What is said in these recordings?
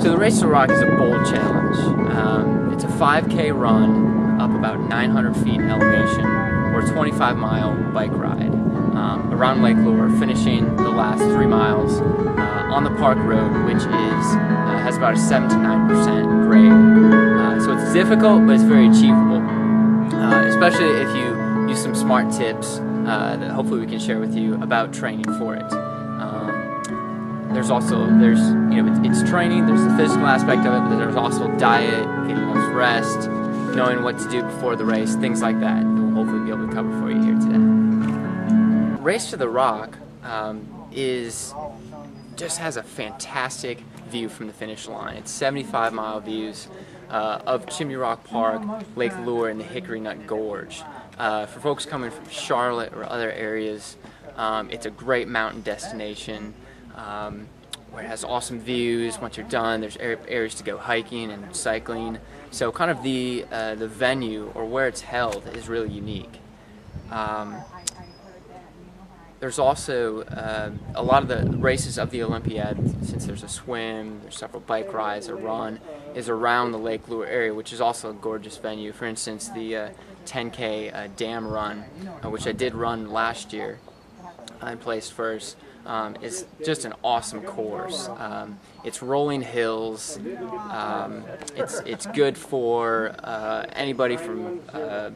So the Race to the Rock is a bold challenge. It's a 5K run up about 900 feet elevation, or a 25-mile bike ride around Lake Lure, finishing the last 3 miles on the park road, which has about a 7 to 9% grade. So it's difficult, but it's very achievable, especially if you use some smart tips that hopefully we can share with you about training for it. It's training, there's the physical aspect of it, but there's also diet, getting enough rest, knowing what to do before the race, things like that we'll hopefully be able to cover for you here today. Race to the Rock just has a fantastic view from the finish line. It's 75-mile views of Chimey Rock Park, Lake Lure, and the Hickory Nut Gorge. For folks coming from Charlotte or other areas, it's a great mountain destination where it has awesome views. Once you're done, there's areas to go hiking and cycling. So kind of the venue, or where it's held, is really unique. There's also a lot of the races of the Olympiad, since there's a swim, there's several bike rides, a run, is around the Lake Lure area, which is also a gorgeous venue. For instance, the 10K dam run, which I did run last year and placed first, is just an awesome course. It's rolling hills. It's good for anybody from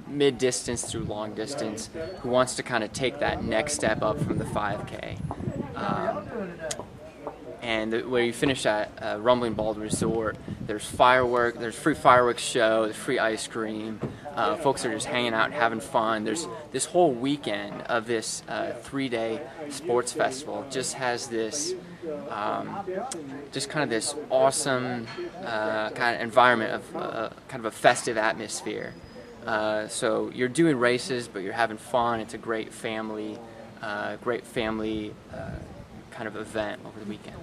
mid-distance through long distance who wants to kind of take that next step up from the 5K. And where you finish at Rumbling Bald Resort, there's free fireworks show, there's free ice cream. Folks are just hanging out and having fun. There's this whole weekend of this 3-day sports festival. Just has this, just kind of this awesome kind of environment of kind of a festive atmosphere. So you're doing races, but you're having fun. It's a great family kind of event over the weekend.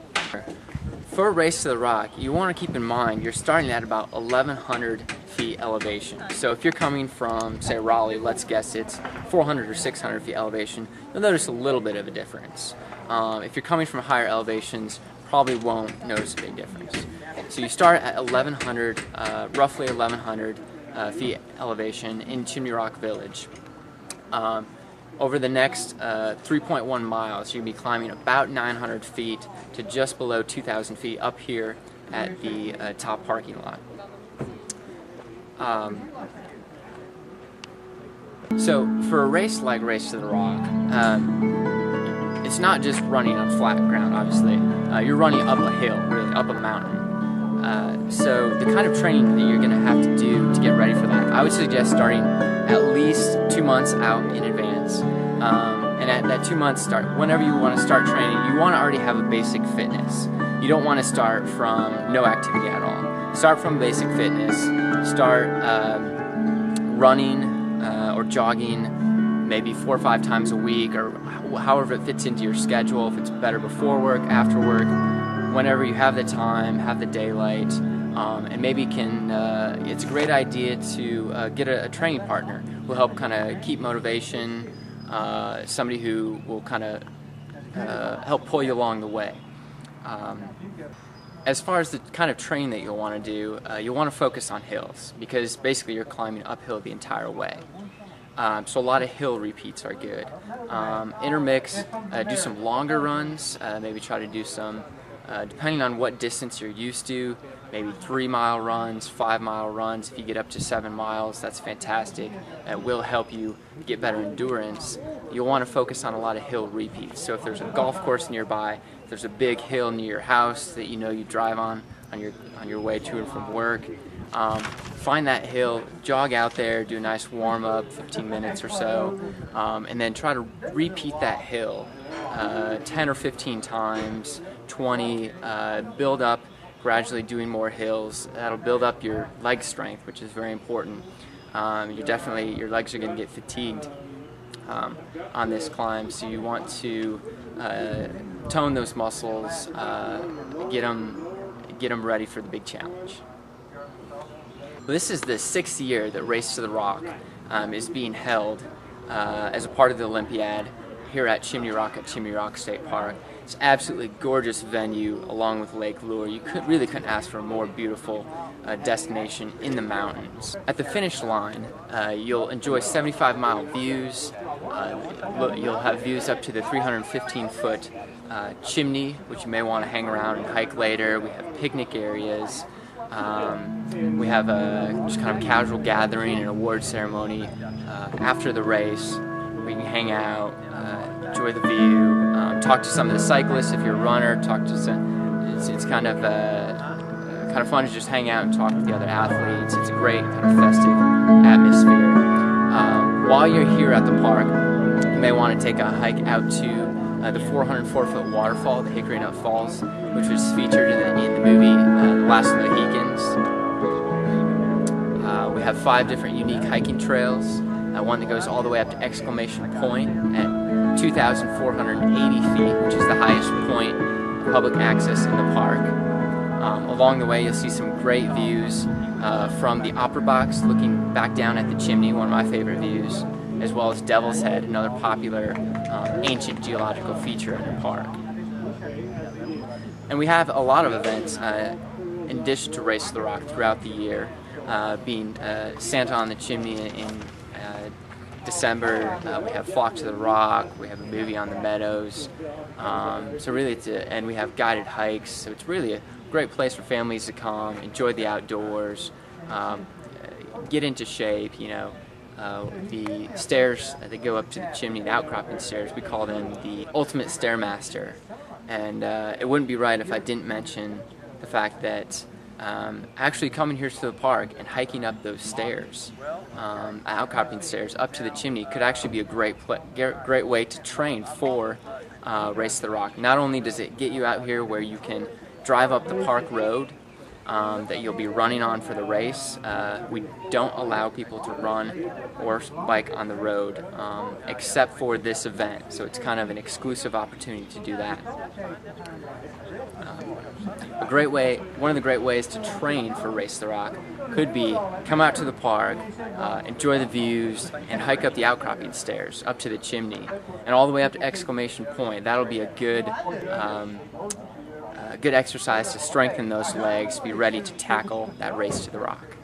For a Race to the Rock, you want to keep in mind you're starting at about 1,100 feet elevation. So if you're coming from, say, Raleigh, let's guess it's 400 or 600 feet elevation, you'll notice a little bit of a difference. If you're coming from higher elevations, probably won't notice a big difference. So you start at 1,100, roughly 1,100 feet elevation in Chimey Rock Village. Over the next 3.1 miles, you'll be climbing about 900 feet to just below 2,000 feet up here at the top parking lot. So for a race like Race to the Rock, it's not just running on flat ground, obviously. You're running up a hill, really, up a mountain. So the kind of training that you're going to have to do to get ready for that, I would suggest starting at least 2 months out in advance. And at that 2 months start, whenever you want to start training, you want to already have a basic fitness. You don't want to start from no activity at all. Start from basic fitness. Start running or jogging maybe 4 or 5 times a week, or however it fits into your schedule. If it's better before work, after work, whenever you have the time, have the daylight. And maybe it's a great idea to get a training partner who will help kind of keep motivation, somebody who will kind of help pull you along the way. As far as the kind of training that you'll want to do, you'll want to focus on hills, because basically you're climbing uphill the entire way. So a lot of hill repeats are good. Intermix, do some longer runs, maybe try to do some, depending on what distance you're used to, maybe 3-mile runs, 5-mile runs. If you get up to 7 miles, that's fantastic. It will help you get better endurance. You'll want to focus on a lot of hill repeats. So if there's a golf course nearby, if there's a big hill near your house that you know you drive on your way to and from work, find that hill, jog out there, do a nice warm-up, 15 minutes or so, and then try to repeat that hill 10 or 15 times, 20, build up, gradually doing more hills. That'll build up your leg strength, which is very important. Your legs are going to get fatigued on this climb, so you want to tone those muscles, get them ready for the big challenge. This is the 6th year that Race to the Rock is being held as a part of the Olympiad. here at Chimney Rock at Chimney Rock State Park. It's an absolutely gorgeous venue along with Lake Lure. You really couldn't ask for a more beautiful destination in the mountains. At the finish line, you'll enjoy 75-mile views. You'll have views up to the 315-foot chimney, which you may want to hang around and hike later. We have picnic areas. We have a just kind of casual gathering and award ceremony after the race. We can hang out, enjoy the view, talk to some of the cyclists if you're a runner. Talk to some. It's kind of fun to just hang out and talk with the other athletes. It's a great kind of festive atmosphere. While you're here at the park, you may want to take a hike out to the 404-foot waterfall, the Hickory Falls, which was featured in the movie The Last of the Mohicans. We have 5 different unique hiking trails. One that goes all the way up to Exclamation Point at 2,480 feet, which is the highest point of public access in the park. Along the way, you'll see some great views from the Opera Box, looking back down at the chimney, one of my favorite views, as well as Devil's Head, another popular ancient geological feature in the park. And we have a lot of events in addition to Race to the Rock throughout the year, being Santa on the Chimney in December. We have Flock to the Rock. We have a movie on the Meadows. So really, and we have guided hikes. So it's really a great place for families to come, enjoy the outdoors, get into shape. You know, the stairs that go up to the chimney, the outcropping stairs, we call them the ultimate stairmaster. And it wouldn't be right if I didn't mention the fact that actually coming here to the park and hiking up those stairs, outcropping stairs up to the chimney, could actually be a great way to train for Race to the Rock. Not only does it get you out here where you can drive up the park road that you'll be running on for the race. We don't allow people to run or bike on the road except for this event, so it's kind of an exclusive opportunity to do that. One of the great ways to train for Race to the Rock could be come out to the park, enjoy the views, and hike up the outcropping stairs up to the chimney and all the way up to Exclamation Point. That'll be a good exercise to strengthen those legs, be ready to tackle that Race to the Rock.